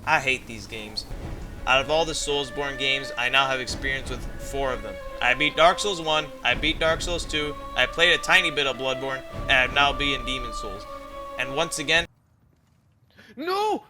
I hate these games. Out of all the Soulsborne games, I now have experience with 4 of them. I beat Dark Souls 1, I beat Dark Souls 2, I played a tiny bit of Bloodborne, and I'm now beating Demon Souls. And once again, No!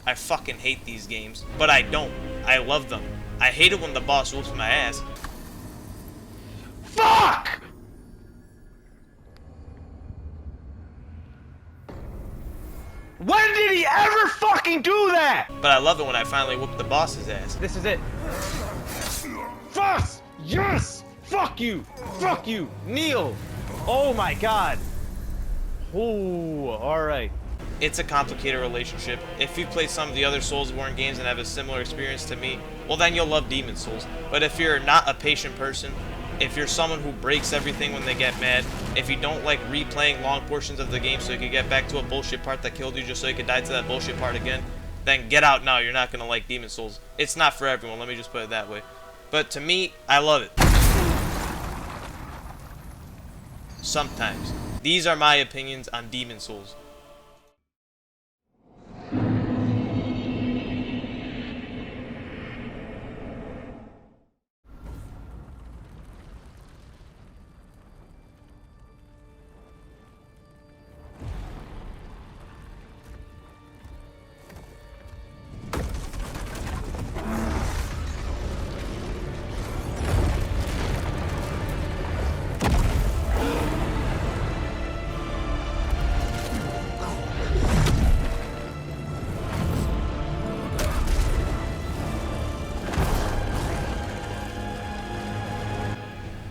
I fucking hate these games. But I don't. I love them. I hate it when the boss whoops my ass. Fuck! When did he ever fucking do that? But I love it when I finally whoop the boss's ass. This is it. Fuss! Yes! Fuck you! Fuck you! Kneel! Oh my god. Ooh, alright. It's a complicated relationship. If you play some of the other Soulsborne games and have a similar experience to me, well then you'll love Demon Souls. But if you're not a patient person, if you're someone who breaks everything when they get mad, if you don't like replaying long portions of the game so you can get back to a bullshit part that killed you just so you can die to that bullshit part again, then get out now. You're not going to like Demon Souls. It's not for everyone, let me just put it that way. But to me, I love it. Sometimes. These are my opinions on Demon Souls.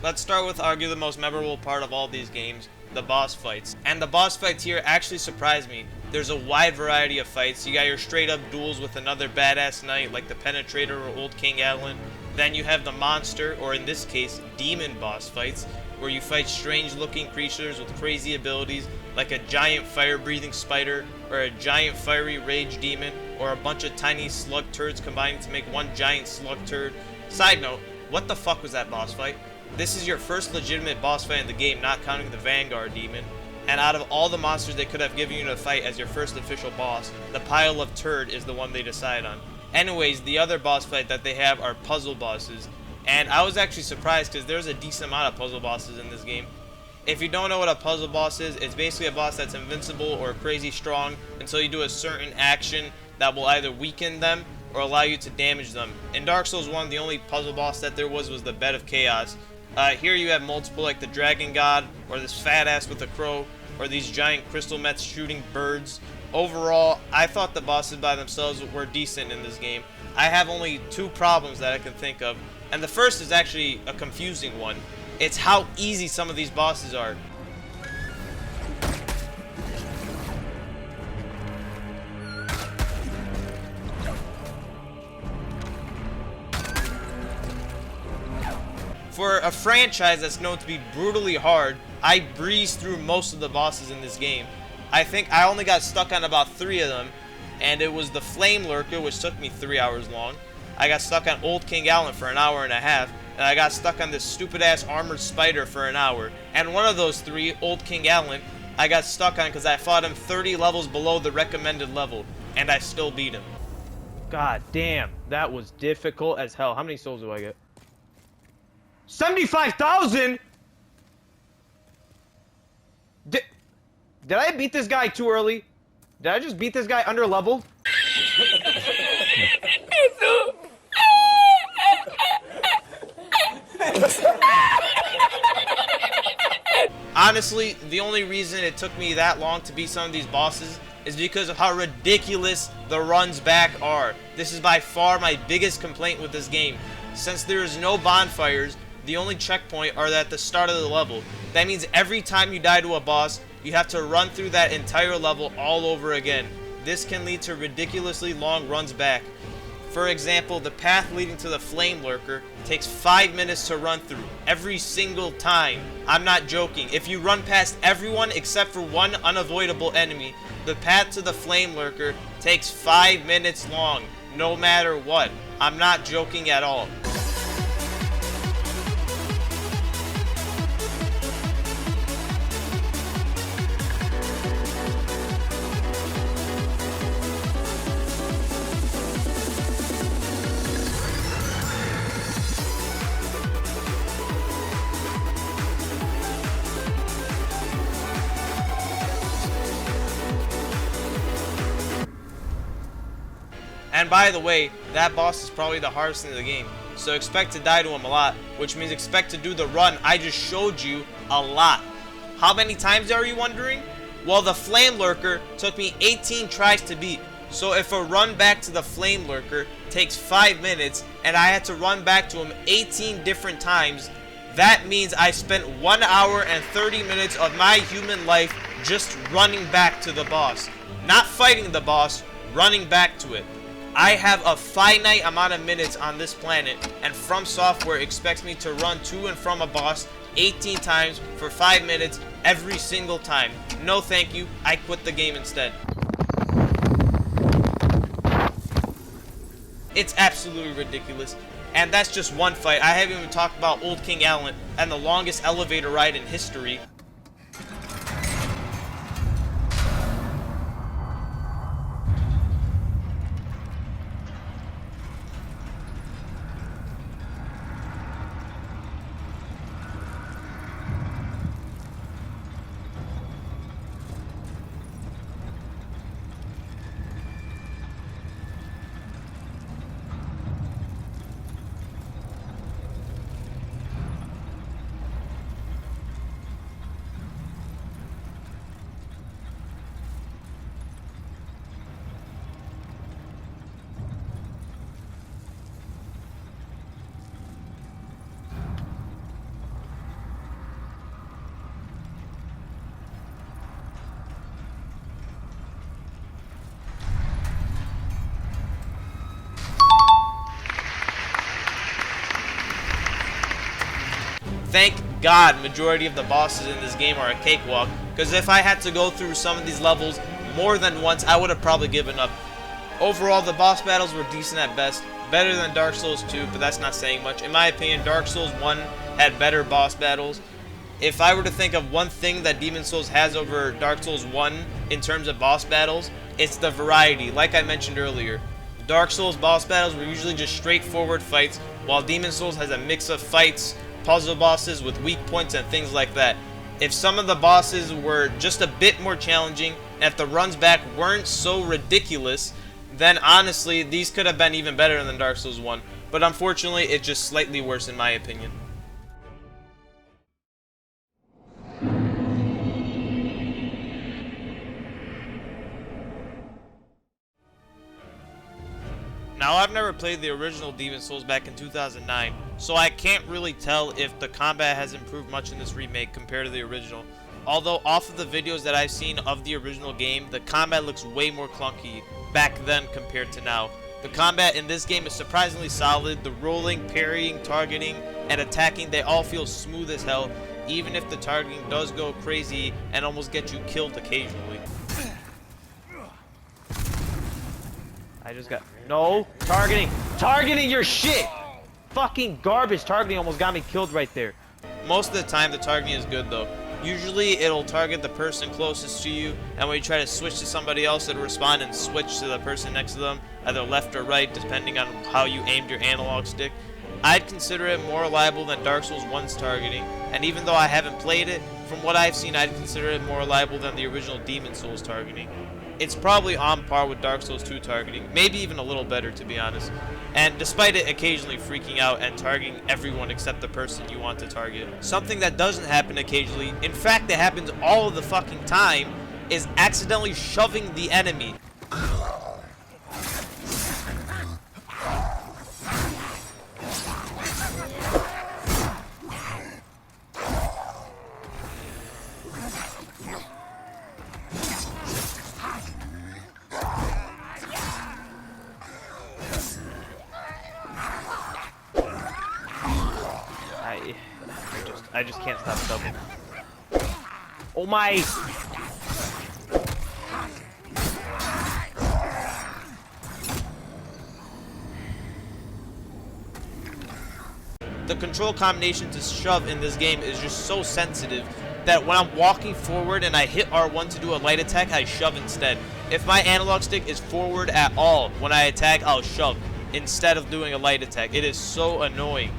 Let's start with argue the most memorable part of all these games, the boss fights. And the boss fights here actually surprised me. There's a wide variety of fights. You got your straight up duels with another badass knight like the Penetrator or Old King Alan. Then you have the monster, or in this case, demon boss fights, where you fight strange looking creatures with crazy abilities like a giant fire breathing spider, or a giant fiery rage demon, or a bunch of tiny slug turds combining to make one giant slug turd. Side note, what the fuck was that boss fight? This is your first legitimate boss fight in the game, not counting the Vanguard demon. And out of all the monsters they could have given you to fight as your first official boss, the pile of turd is the one they decide on. Anyways, the other boss fight that they have are puzzle bosses. And I was actually surprised because there's a decent amount of puzzle bosses in this game. If you don't know what a puzzle boss is, it's basically a boss that's invincible or crazy strong until you do a certain action that will either weaken them or allow you to damage them. In Dark Souls 1, the only puzzle boss that there was the Bed of Chaos. Here you have multiple like the Dragon God, or this fat ass with a crow, or these giant crystal mets shooting birds. Overall, I thought the bosses by themselves were decent in this game. I have only 2 problems that I can think of, and the first is actually a confusing one. It's how easy some of these bosses are. For a franchise that's known to be brutally hard, I breezed through most of the bosses in this game. I think I only got stuck on about 3 of them, and it was the Flame Lurker, which took me 3 hours long. I got stuck on Old King Alan for an hour and a half, and I got stuck on this stupid ass armored spider for an hour. And one of those 3, Old King Alan, I got stuck on because I fought him 30 levels below the recommended level, and I still beat him. God damn, that was difficult as hell. How many souls do I get? 75,000? Did I beat this guy too early? Did I just beat this guy under leveled? Honestly, the only reason it took me that long to beat some of these bosses is because of how ridiculous the runs back are. This is by far my biggest complaint with this game. Since there is no bonfires, the only checkpoint are at the start of the level. That means every time you die to a boss, you have to run through that entire level all over again. This can lead to ridiculously long runs back. For example, the path leading to the Flame Lurker takes 5 minutes to run through, every single time. I'm not joking. If you run past everyone except for one unavoidable enemy, the path to the Flame Lurker takes 5 minutes long, no matter what. I'm not joking at all. And by the way, that boss is probably the hardest in the game. So expect to die to him a lot, which means expect to do the run I just showed you a lot. How many times are you wondering? Well, the Flame Lurker took me 18 tries to beat. So if a run back to the Flame Lurker takes 5 minutes and I had to run back to him 18 different times, that means I spent 1 hour and 30 minutes of my human life just running back to the boss. Not fighting the boss, running back to it. I have a finite amount of minutes on this planet, and From Software expects me to run to and from a boss 18 times for 5 minutes every single time. No thank you, I quit the game instead. It's absolutely ridiculous. And that's just one fight. I haven't even talked about Old King Allen and the longest elevator ride in history. Thank God majority of the bosses in this game are a cakewalk, because if I had to go through some of these levels more than once, I would have probably given up. Overall, the boss battles were decent at best, better than Dark Souls 2, but that's not saying much. In my opinion, Dark Souls 1 had better boss battles. If I were to think of one thing that Demon Souls has over Dark Souls 1 in terms of boss battles, it's the variety. Like I mentioned earlier, Dark Souls boss battles were usually just straightforward fights, while Demon Souls has a mix of fights, puzzle bosses with weak points and things like that. If some of the bosses were just a bit more challenging, and if the runs back weren't so ridiculous, then honestly, these could have been even better than Dark Souls 1. But unfortunately, it's just slightly worse in my opinion. Now, I've never played the original Demon Souls back in 2009, so I can't really tell if the combat has improved much in this remake compared to the original. Although, off of the videos that I've seen of the original game, the combat looks way more clunky back then compared to now. The combat in this game is surprisingly solid. The rolling, parrying, targeting, and attacking, they all feel smooth as hell, even if the targeting does go crazy and almost get you killed occasionally. I just got... No! Targeting! Targeting your shit! Fucking garbage! Targeting almost got me killed right there. Most of the time, the targeting is good, though. Usually, it'll target the person closest to you, and when you try to switch to somebody else, it'll respond and switch to the person next to them, either left or right, depending on how you aimed your analog stick. I'd consider it more reliable than Dark Souls 1's targeting, and even though I haven't played it, from what I've seen, I'd consider it more reliable than the original Demon Souls targeting. It's probably on par with Dark Souls 2 targeting, maybe even a little better, to be honest. And despite it occasionally freaking out and targeting everyone except the person you want to target, something that doesn't happen occasionally, in fact it happens all of the fucking time, is accidentally shoving the enemy. I just can't stop shoving. Oh my! The control combination to shove in this game is just so sensitive that when I'm walking forward and I hit R1 to do a light attack, I shove instead. If my analog stick is forward at all, when I attack, I'll shove instead of doing a light attack. It is so annoying.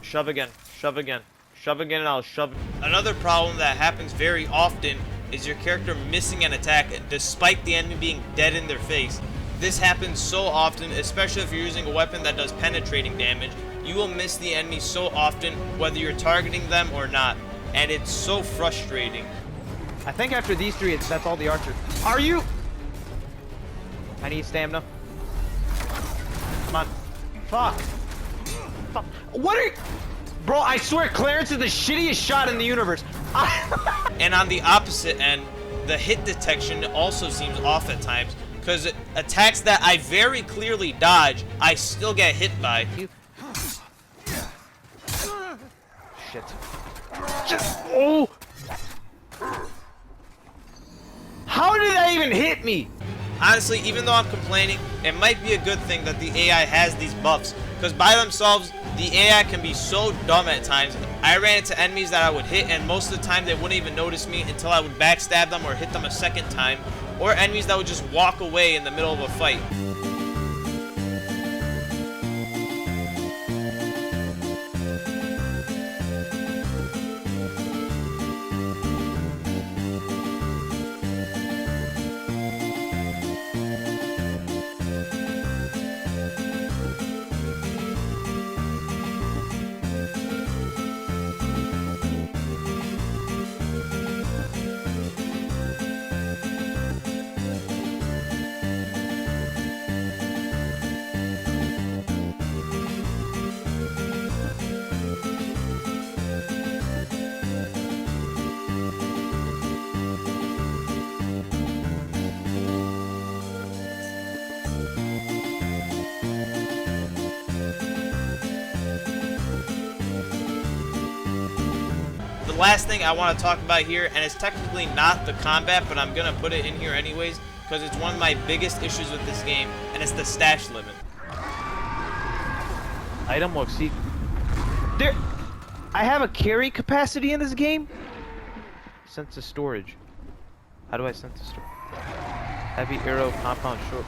Shove again, Shove again and I'll shove. Another problem that happens very often is your character missing an attack despite the enemy being dead in their face. This happens so often, especially if you're using a weapon that does penetrating damage. You will miss the enemy so often, whether you're targeting them or not, and it's so frustrating. I think after these three, that's all the archers. Are you? I need stamina. Come on. Fuck. Fuck. What are you? Bro, I swear Clarence is the shittiest shot in the universe. And on the opposite end, the hit detection also seems off at times, because attacks that I very clearly dodge, I still get hit by. Shit. Just, oh! How did that even hit me? Honestly, even though I'm complaining, it might be a good thing that the AI has these buffs, because by themselves, the AI can be so dumb at times. I ran into enemies that I would hit, and most of the time they wouldn't even notice me until I would backstab them or hit them a second time, or enemies that would just walk away in the middle of a fight. The last thing I want to talk about here, and it's technically not the combat, but I'm gonna put it in here anyways, because it's one of my biggest issues with this game, and it's the stash limit. Item will exceed. There, I have a carry capacity in this game. Sense of storage. How do I sense of storage? Heavy arrow compound short.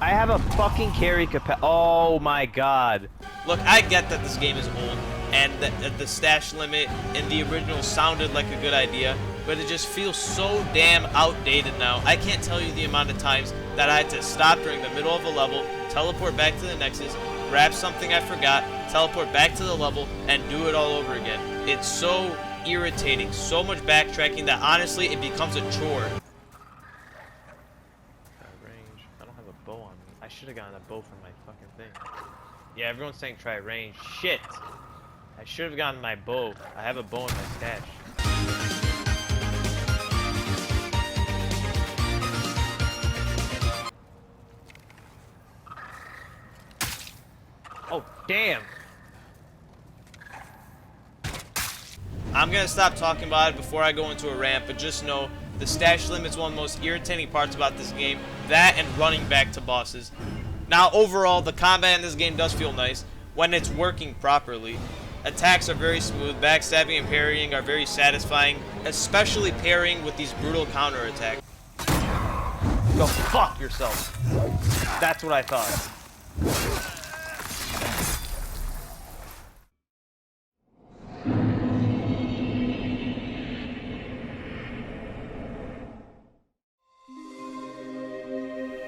I have a fucking carry capacity. Oh my god. Look, I get that this game is old, and that the stash limit in the original sounded like a good idea, but it just feels so damn outdated now. I can't tell you the amount of times that I had to stop during the middle of a level, teleport back to the Nexus, grab something I forgot, teleport back to the level, and do it all over again. It's so irritating, so much backtracking that honestly it becomes a chore. Range. I don't have a bow on me. I should have gotten a bow for my fucking thing. Yeah, everyone's saying try range. Shit! I should have gotten my bow. I have a bow in my stash. Oh, damn! I'm gonna stop talking about it before I go into a rant, but just know the stash limit is one of the most irritating parts about this game. That and running back to bosses. Now, overall, the combat in this game does feel nice when it's working properly. Attacks are very smooth, backstabbing and parrying are very satisfying, especially parrying with these brutal counterattacks. Go fuck yourself. That's what I thought.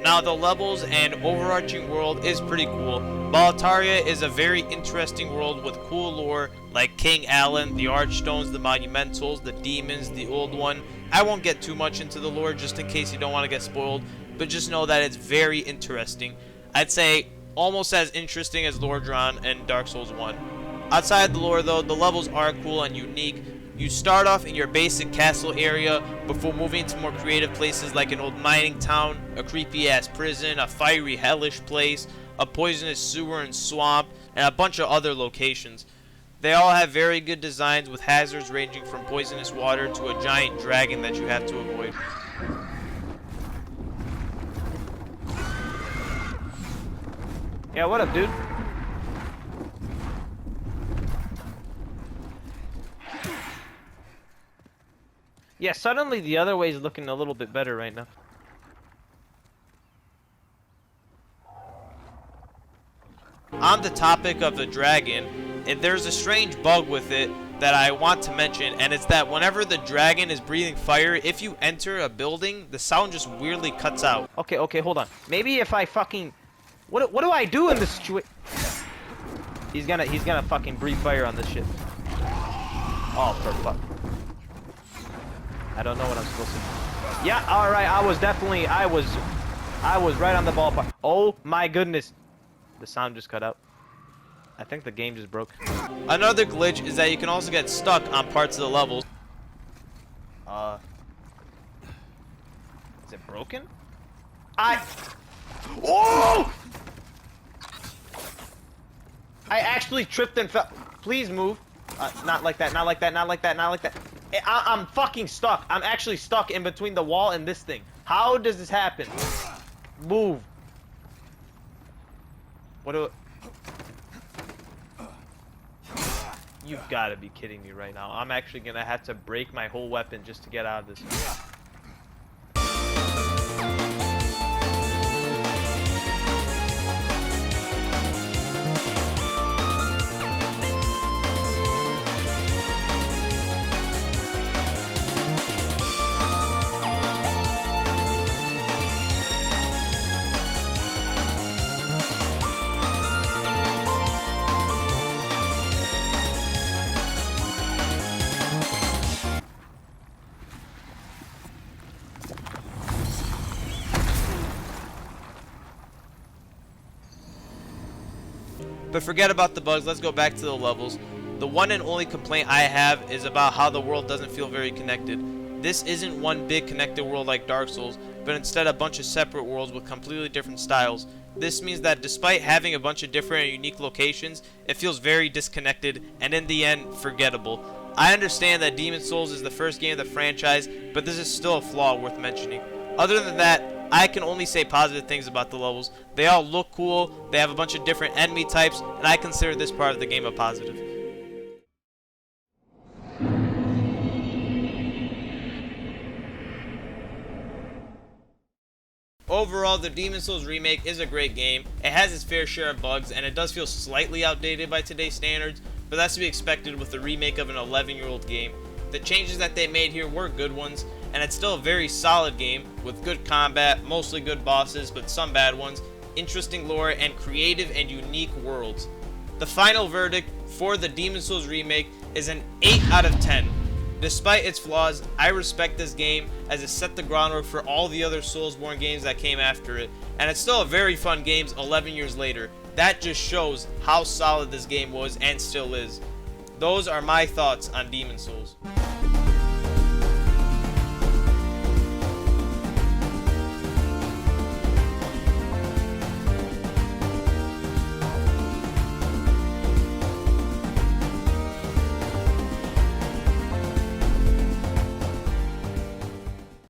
Now, the levels and overarching world is pretty cool. Boletaria is a very interesting world with cool lore like King Allen, the Archstones, the Monumentals, the Demons, the Old One. I won't get too much into the lore just in case you don't want to get spoiled, but just know that it's very interesting. I'd say almost as interesting as Lordran and Dark Souls 1. Outside the lore though, the levels are cool and unique. You start off in your basic castle area before moving to more creative places like an old mining town, a creepy ass prison, a fiery hellish place, a poisonous sewer and swamp, and a bunch of other locations. They all have very good designs with hazards ranging from poisonous water to a giant dragon that you have to avoid. Yeah, what up, dude? Yeah, suddenly the other way is looking a little bit better right now. On the topic of the dragon, there's a strange bug with it that I want to mention, and it's that whenever the dragon is breathing fire, if you enter a building, the sound just weirdly cuts out. Okay, okay, hold on. Maybe if I fucking... What do I do in this situation? He's gonna fucking breathe fire on this shit. Oh, for fuck. I don't know what I'm supposed to do. Yeah, alright, I was right on the ballpark. Oh my goodness. The sound just cut out. I think the game just broke. Another glitch is that you can also get stuck on parts of the levels. Is it broken? Oh! I actually tripped and fell. Please move. Not like that, not like that, not like that, not like that. I'm fucking stuck. I'm actually stuck in between the wall and this thing. How does this happen? Move. What do... You've got to be kidding me right now. I'm actually gonna have to break my whole weapon just to get out of this. But forget about the bugs, let's go back to the levels. The one and only complaint I have is about how the world doesn't feel very connected. This isn't one big connected world like Dark Souls, but instead a bunch of separate worlds with completely different styles. This means that despite having a bunch of different and unique locations, it feels very disconnected and in the end, forgettable. I understand that Demon Souls is the first game of the franchise, but this is still a flaw worth mentioning. Other than that, I can only say positive things about the levels. They all look cool, they have a bunch of different enemy types, and I consider this part of the game a positive. Overall, the Demon Souls Remake is a great game. It has its fair share of bugs, and it does feel slightly outdated by today's standards, but that's to be expected with the remake of an 11-year-old game. The changes that they made here were good ones, and it's still a very solid game with good combat, mostly good bosses, but some bad ones, interesting lore, and creative and unique worlds. The final verdict for the Demon Souls Remake is an 8 out of 10. Despite its flaws, I respect this game as it set the groundwork for all the other Soulsborne games that came after it, and it's still a very fun game 11 years later. That just shows how solid this game was and still is. Those are my thoughts on Demon Souls.